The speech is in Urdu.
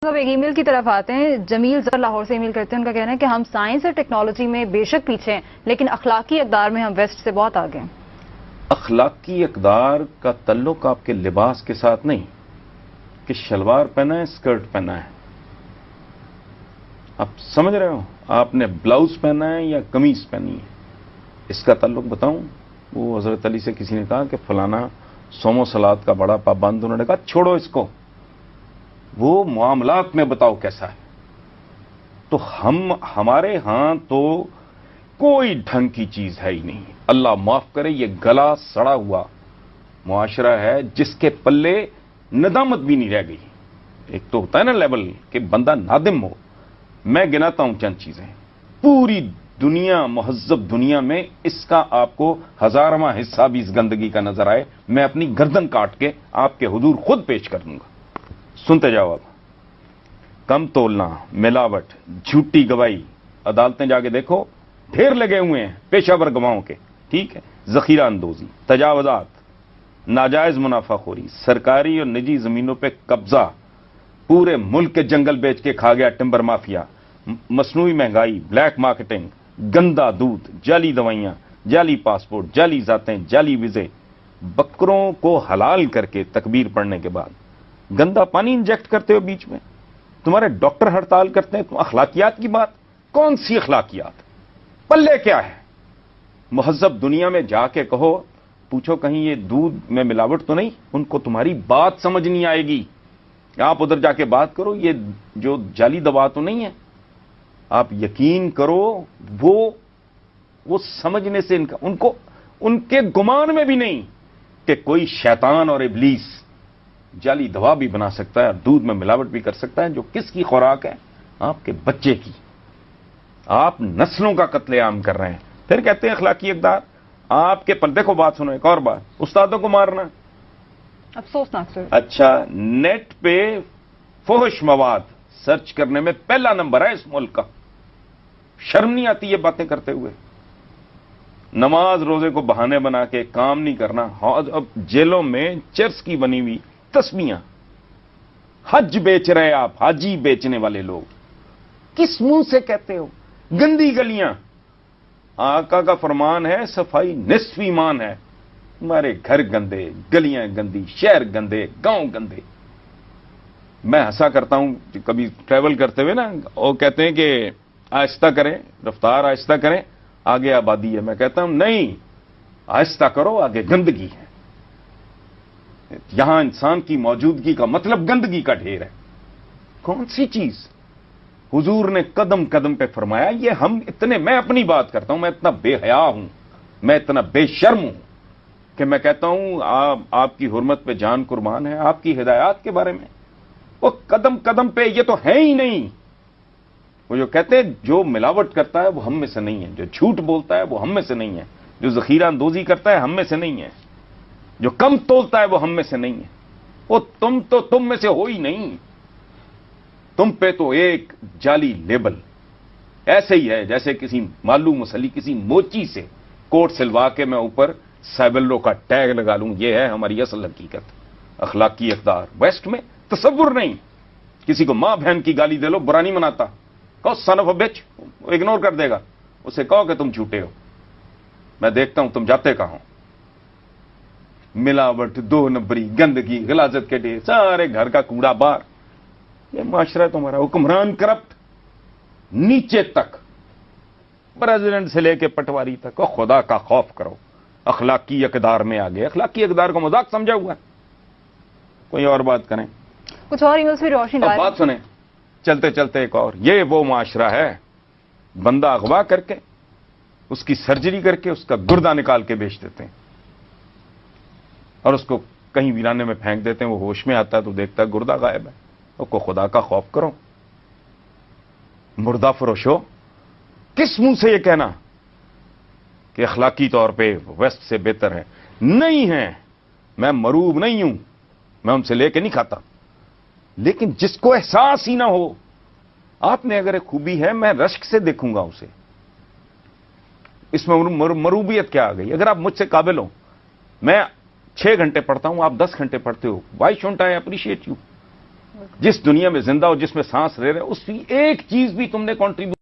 اب ایک ای میل کی طرف آتے ہیں. جمیل ظفر لاہور سے ای میل کرتے ہیں. ان کا کہنا ہے کہ ہم سائنس اور ٹیکنالوجی میں بے شک پیچھے ہیں لیکن اخلاقی اقدار میں ہم ویسٹ سے بہت آگے ہیں. اخلاقی اقدار کا تعلق آپ کے لباس کے ساتھ نہیں کہ شلوار پہنا ہے اسکرٹ پہنا ہے. آپ سمجھ رہے ہو؟ آپ نے بلاؤز پہنا ہے یا قمیض پہنی ہے. اس کا تعلق بتاؤں. وہ حضرت علی سے کسی نے کہا کہ فلانا صوم و صلات کا بڑا پابند. انہوں نے کہا چھوڑو اس کو، وہ معاملات میں بتاؤ کیسا ہے. تو ہمارے ہاں تو کوئی ڈھنگ کی چیز ہے ہی نہیں. اللہ معاف کرے، یہ گلا سڑا ہوا معاشرہ ہے جس کے پلے ندامت بھی نہیں رہ گئی. ایک تو ہوتا ہے نا لیول کہ بندہ نادم ہو. میں گناتا ہوں چند چیزیں. پوری دنیا، مہذب دنیا میں اس کا آپ کو ہزارواں حصہ بھی اس گندگی کا نظر آئے، میں اپنی گردن کاٹ کے آپ کے حضور خود پیش کر دوں گا. سنتے جاؤ. اب کم تولنا، ملاوٹ، جھوٹی گواہی، عدالتیں جا کے دیکھو ڈھیر لگے ہوئے ہیں پیشہ ور گواہوں کے. ٹھیک ہے. ذخیرہ اندوزی، تجاوزات، ناجائز منافع خوری، سرکاری اور نجی زمینوں پہ قبضہ، پورے ملک کے جنگل بیچ کے کھا گیا ٹمبر مافیا، مصنوعی مہنگائی، بلیک مارکیٹنگ، گندا دودھ، جعلی دوائیاں، جعلی پاسپورٹ، جعلی ذاتیں، جعلی ویزے، بکروں کو حلال کر کے تکبیر پڑھنے کے بعد گندا پانی انجیکٹ کرتے ہو بیچ میں. تمہارے ڈاکٹر ہڑتال کرتے ہیں. تم اخلاقیات کی بات، کون سی اخلاقیات؟ پلے کیا ہے؟ مہذب دنیا میں جا کے کہو، پوچھو کہیں یہ دودھ میں ملاوٹ تو نہیں، ان کو تمہاری بات سمجھ نہیں آئے گی. آپ ادھر جا کے بات کرو یہ جو جعلی دوا تو نہیں ہے. آپ یقین کرو وہ سمجھنے سے ان کے گمان میں بھی نہیں کہ کوئی شیطان اور ابلیس جعلی دوا بھی بنا سکتا ہے اور دودھ میں ملاوٹ بھی کر سکتا ہے. جو کس کی خوراک ہے؟ آپ کے بچے کی. آپ نسلوں کا قتل عام کر رہے ہیں. پھر کہتے ہیں اخلاقی اقدار. آپ کے پردے کو بات سنو. ایک اور بات، استادوں کو مارنا افسوسناک سر. اچھا، نیٹ پہ فحش مواد سرچ کرنے میں پہلا نمبر ہے اس ملک کا. شرم نہیں آتی یہ باتیں کرتے ہوئے؟ نماز روزے کو بہانے بنا کے کام نہیں کرنا. اب جیلوں میں چرس کی بنی ہوئی تسبیحاں، حج بیچ رہے آپ، حاجی بیچنے والے لوگ. کس منہ سے کہتے ہو؟ گندی گلیاں. آقا کا فرمان ہے صفائی نصف ایمان ہے. ہمارے گھر گندے، گلیاں گندی، شہر گندے، گاؤں گندے. میں ہنسا کرتا ہوں کبھی ٹریول کرتے ہوئے نا، وہ کہتے ہیں کہ آہستہ کریں، رفتار آہستہ کریں، آگے آبادی ہے. میں کہتا ہوں نہیں، آہستہ کرو، آگے گندگی ہے. یہاں انسان کی موجودگی کا مطلب گندگی کا ڈھیر ہے. کون سی چیز؟ حضور نے قدم قدم پہ فرمایا. یہ ہم اتنے، میں اپنی بات کرتا ہوں، میں اتنا بے حیا ہوں، میں اتنا بے شرم ہوں کہ میں کہتا ہوں آپ کی حرمت پہ جان قربان ہے. آپ کی ہدایات کے بارے میں وہ قدم قدم پہ یہ تو ہے ہی نہیں. وہ جو کہتے ہیں جو ملاوٹ کرتا ہے وہ ہم میں سے نہیں ہے، جو جھوٹ بولتا ہے وہ ہم میں سے نہیں ہے، جو ذخیرہ اندوزی کرتا ہے ہم میں سے نہیں ہے، جو کم تولتا ہے وہ ہم میں سے نہیں ہے. وہ تم میں سے ہو ہی نہیں. تم پہ تو ایک جعلی لیبل ایسے ہی ہے جیسے کسی معلوم مسلی کسی موچی سے کوٹ سلوا کے میں اوپر سائبلو کا ٹیگ لگا لوں. یہ ہے ہماری اصل حقیقت. اخلاقی اقدار ویسٹ میں تصور نہیں. کسی کو ماں بہن کی گالی دے لو، برا نہیں مناتا. کہو سن آف اے بچ، اگنور کر دے گا. اسے کہو کہ تم جھوٹے ہو، میں دیکھتا ہوں تم جاتے کہاں. ملاوٹ، دو نمبری، گندگی، غلاظت کے ڈھیر، سارے گھر کا کوڑا بار. یہ معاشرہ تمہارا. حکمران کرپٹ نیچے تک، پریزیڈنٹ سے لے کے پٹواری تک. خدا کا خوف کرو. اخلاقی اقدار میں آگے. اخلاقی اقدار کو مذاق سمجھا ہوا ہے. کوئی اور بات کریں. کچھ اور ای میلز بھی روشنی ڈال. بات سنیں چلتے چلتے ایک اور. یہ وہ معاشرہ ہے بندہ اغوا کر کے اس کی سرجری کر کے اس کا گردہ نکال کے بیچ دیتے ہیں اور اس کو کہیں ویرانے میں پھینک دیتے ہیں. وہ ہوش میں آتا ہے تو دیکھتا ہے گردہ غائب ہے. اس کو خدا کا خوف کرو. مردہ فروشو، کس منہ سے یہ کہنا کہ اخلاقی طور پہ ویسٹ سے بہتر ہے؟ نہیں ہے. میں مروب نہیں ہوں، میں ان سے لے کے نہیں کھاتا. لیکن جس کو احساس ہی نہ ہو، آپ نے اگر ایک خوبی ہے میں رشک سے دیکھوں گا اسے. اس میں مروبیت کیا آ گئی؟ اگر آپ مجھ سے قابل ہو، میں 6 گھنٹے پڑھتا ہوں، آپ 10 گھنٹے پڑھتے ہو، وائی شونٹ آئی اپریشیٹ یو؟ جس دنیا میں زندہ ہو، جس میں سانس لے رہے ہو، اس کی ایک چیز بھی تم نے کنٹریبیوٹ